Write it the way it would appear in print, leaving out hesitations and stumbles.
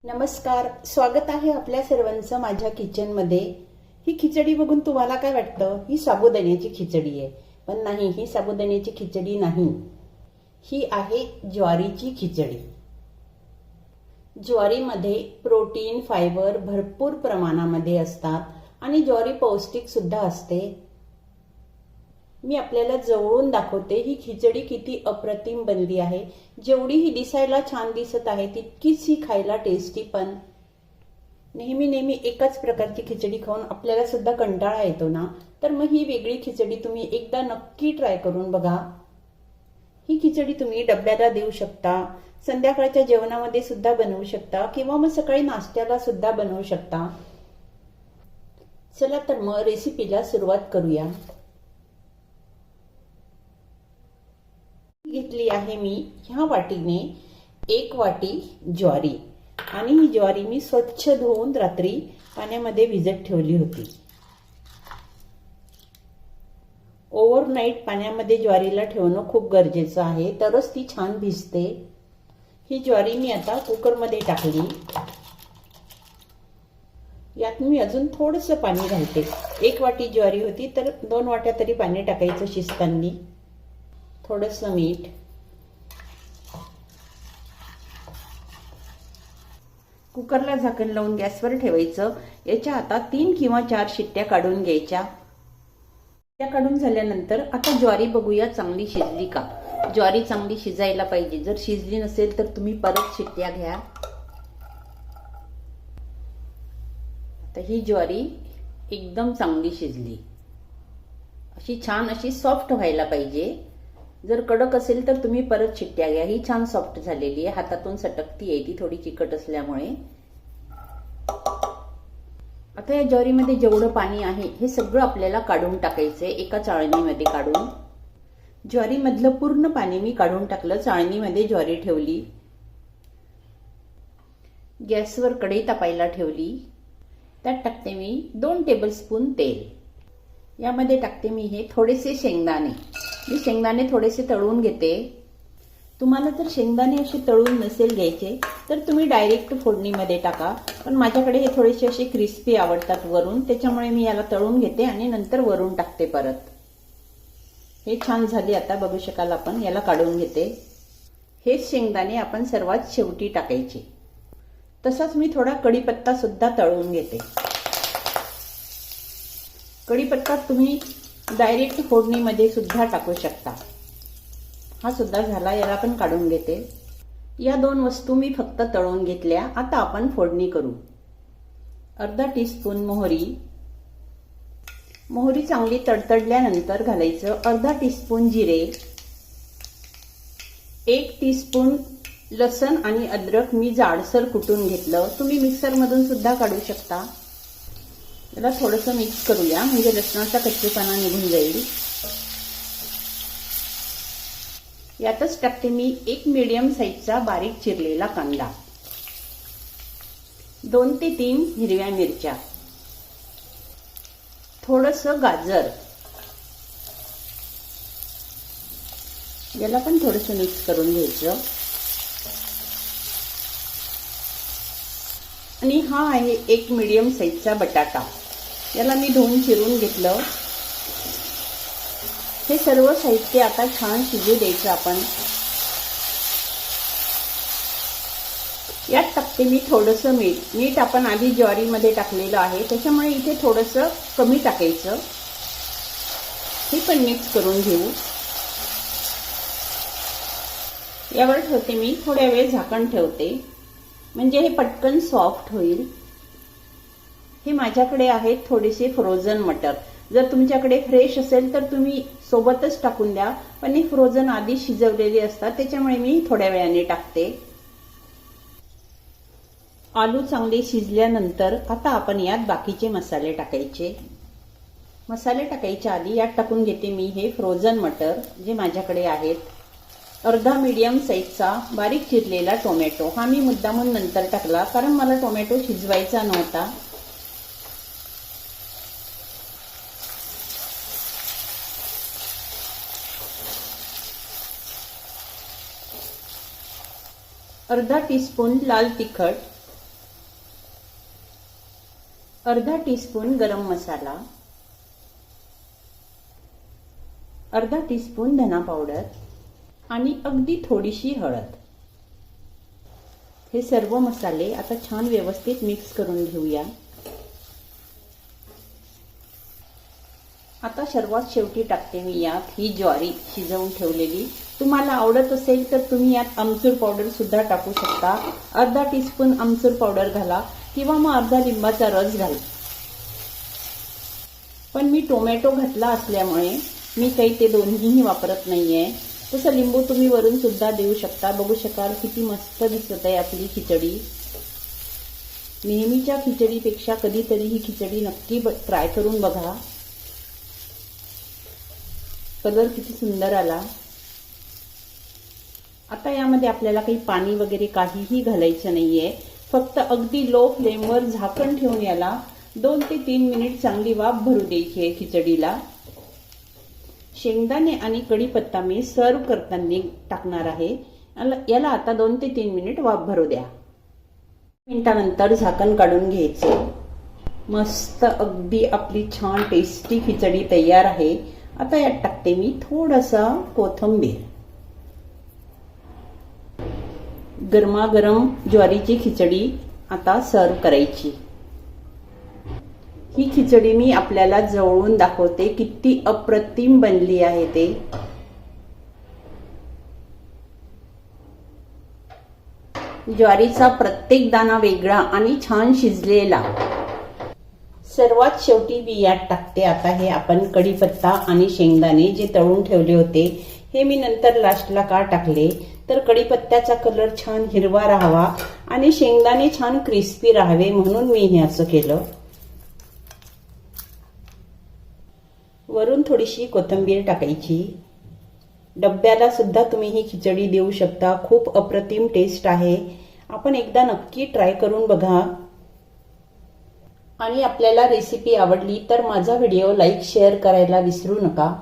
नमस्कार, स्वागत आहे आपल्या सर्वांचं माझ्या किचनमध्ये। ही खिचडी बघून तुम्हाला काय वाटतं? ही साबुदाण्याची खिचडी आहे, पण नाही, ही साबुदाण्याची खिचडी नाही, ही आहे ज्वारीची खिचडी। ज्वारीमध्ये प्रोटीन, फायबर भरपूर प्रमाणामध्ये असतात आणि ज्वारी पौष्टिक सुद्धा असते। मी आपल्याला जवळून दाखवते ही खिचडी किती अप्रतिम बनली आहे। जेवढी ही दिसायला छान दिसत आहे तितकीच ही खायला टेस्टी पण। नेहमी एकाच प्रकारची खिचडी खाऊन आपल्याला सुद्धा कंटाळा येतो ना, तर मग ही वेगळी खिचडी तुम्ही एकदा नक्की ट्राय करून बघा। ही खिचडी तुम्ही डब्याला देऊ शकता, संध्याकाळच्या जेवणामध्ये सुद्धा बनवू शकता किंवा मग सकाळी नाश्त्याला सुद्धा बनवू शकता। चला तर मग रेसिपीला सुरुवात करूया। घेतली आहे मी ह्या वाटीने 1 वाटी ज्वारी आणि ही ज्वारी मी स्वच्छ धुवून रात्री पाण्यामध्ये भिजत ठेवली होती। ओव्हरनाईट पाण्यामध्ये ज्वारीला ठेवणं खूप गरजेचं आहे, तरच ती छान भिजते। ही ज्वारी मी आता कुकरमध्ये टाकली। यात मी अजून थोडंसं पाणी घालते। 1 वाटी ज्वारी होती तर 2 वाट्या तरी पाणी टाकायचं शिजताना। थोडंसं मीठ, कुकरला झाकण लावून गॅसवर ठेवायचं। याच्या आता 3 किंवा 4 शिट्ट्या काढून घ्यायच्या। त्या काढून झाल्यानंतर आता ज्वारी बघूया चांगली शिजली का। ज्वारी चांगली शिजायला पाहिजे, जर शिजली नसेल तर तुम्ही परत शिट्ट्या घ्या। आता ही ज्वारी एकदम चांगली शिजली, अशी छान अशी सॉफ्ट व्हायला पाहिजे। जर कडक असेल तर तुम्ही परत शिट्ट्या घ्या। ही छान सॉफ्ट झालेली आहे, हातातून सटकती आहे, ती थोडी चिकट असल्यामुळे। आता या ज्वारीमध्ये जेवढं पाणी आहे हे सगळं आपल्याला काढून टाकायचंय एका चाळणीमध्ये काढून। ज्वारीमधलं पूर्ण पाणी मी काढून टाकलं, चाळणीमध्ये ज्वारी ठेवली। गॅसवर कढई तापायला ठेवली। त्यात टाकते मी 2 टेबलस्पून तेल। यामध्ये टाकते मी हे थोडेसे शेंगदाणे। मी शेंगदाणे थोडेसे तळून घेते। तुम्हाला जर शेंगदाणे असे तळून नसेल घ्यायचे तर तुम्ही डायरेक्ट फोडणीमध्ये टाका, पण माझ्याकडे हे थोडेसे असे क्रिस्पी आवडतात वरून, त्याच्यामुळे मी याला तळून घेते आणि नंतर वरून टाकते परत। हे छान झाले, आता बघू शकाल आपण। याला काढून घेते। हे शेंगदाणे आपण सर्वात शेवटी टाकायचे। तसाच मी थोडा कढीपत्ता सुद्धा तळून घेते। कढीपत्ता तुम्ही डायरेक्ट फोडणीमध्ये सुद्धा टाकू शकता। हा सुद्धा झाला, याला पण काढून घेते। या 2 वस्तू मी फक्त तळून घेतल्या। आता आपण फोडणी करू। अर्धा टीस्पून मोहरी। मोहरी चांगली तडतडल्यानंतर घालायचं अर्धा टीस्पून जिरे, 1 टीस्पून लसण आणि अद्रक मी जाडसर कुटून घेतलं, तुम्ही मिक्सर मधून सुद्धा काढू शकता। याला थोडंसं मिक्स करूया, म्हणजे लसणाचा कच्चेपणा निघून जाईल। यातच टाकते मी 1 मीडियम साईजचा बारीक चिरलेला कांदा, 2 ते 3 हिरव्या मिरच्या, थोडंसं गाजर। याला पण थोडंसं मिक्स करून घ्यायचं। आणि हा आहे 1 मीडियम साईजचा बटाटा। याला मी धुवून चिरून घेतलं। हे सर्व साहित्य आता छान शिजू द्यायचं आपण। यात टाकते मी थोडंसं मीठ। मीठ आपण आधी ज्वारीमध्ये टाकलेलं आहे, त्याच्यामुळे इथे थोडंसं कमी टाकायचं। हे पण मिक्स करून घेऊ। यावर ठेवते मी, थोड्या वेळ झाकण ठेवते, म्हणजे हे पटकन सॉफ्ट होईल। हे माझ्याकडे आहेत थोडेसे फ्रोझन मटर। जर तुमच्याकडे फ्रेश असेल तर तुम्ही सोबतच टाकून द्या, पण हे फ्रोझन आधी शिजवलेले असतात, त्याच्यामुळे मी थोड्या वेळाने टाकते। आलू चांगले शिजल्यानंतर आता आपण यात बाकीचे मसाले टाकायचे। मसाले टाकायच्या आधी यात टाकून घेते मी हे फ्रोझन मटर जे माझ्याकडे आहेत। अर्धा मीडियम साईजचा बारीक चिरलेला टोमॅटो, हा मी मुद्दामून नंतर टाकला कारण मला टोमॅटो शिजवायचा नव्हता। अर्धा टीस्पून लाल तिखट, अर्धा टीस्पून गरम मसाला, अर्धा टीस्पून धना पावडर आणि अगदी थोडीशी हळद. हे सर्व मसाले आता छान व्यवस्थित मिक्स करून घेऊया. आता सर्वात शेवटी टाकते मी यात ही ज्वारी शिजवून ठेवलेली. तुम्हाला आवडत असेल तर तुम्ही यात आमचूर पावडर सुद्धा टाकू शकता. अर्धा टीस्पून आमचूर पावडर घाला किंवा मग अर्धा लिंबाचा रस घाला. पण मी टोमॅटो घातला असल्यामुळे मी काही ते दोन्हीही वापरत नाहीये. तसं लिंबू तुम्ही वरून सुद्धा देऊ शकता. बघू शकाल किती मस्त दिसत आहे आपली खिचडी. नेहमीच्या खिचडीपेक्षा कधीतरी ही खिचडी नक्की ट्राय करून बघा. कलर किती सुंदर आला. आता यामध्ये आपल्याला काही पाणी वगैरे काहीही घालायचं नाहीये. फक्त अगदी लो फ्लेमवर झाकण ठेवून याला 2 ते 3 मिनिट चांगली वाफ भरू द्यायची आहे खिचडीला. शेंगदाणे आणि कढीपत्ता मी सर्व करताना टाकणार आहे. याला आता 2 ते 3 मिनिट वाफ भरू द्या. मिनिटानंतर झाकण काढून घ्यायचे. मस्त अगदी आपली छान टेस्टी खिचडी तयार आहे. आता यात टाकते मी थोडासा कोथिंबीर. गरमागरम ज्वारीची खिचडी आता सर्व करायची. ही खिचडी मी आपल्याला जवळून दाखवते किती अप्रतिम बनली आहे ते. ज्वारीचा प्रत्येक दाणा वेगळा आणि छान शिजलेला. सर्वात शेवटी मी यात टाकते आता हे आपण कढीपत्ता आणि शेंगदाणे जे तळून ठेवले होते. हे मी नंतर लास्टला का टाकले तर कढीपत्त्याचा कलर छान हिरवा राहावा आणि शेंगदाणे छान क्रिस्पी राहावे म्हणून मी हे असं केलं. वरून थोडीशी कोथिंबीर टाकायची. डब्याला सुद्धा तुम्ही ही खिचडी देऊ शकता. खूप अप्रतिम टेस्ट आहे. आपण एकदा नक्की ट्राय करून बघा. आणि आपल्याला रेसिपी आवडली तर माझा व्हिडिओ लाईक शेअर करायला विसरू नका.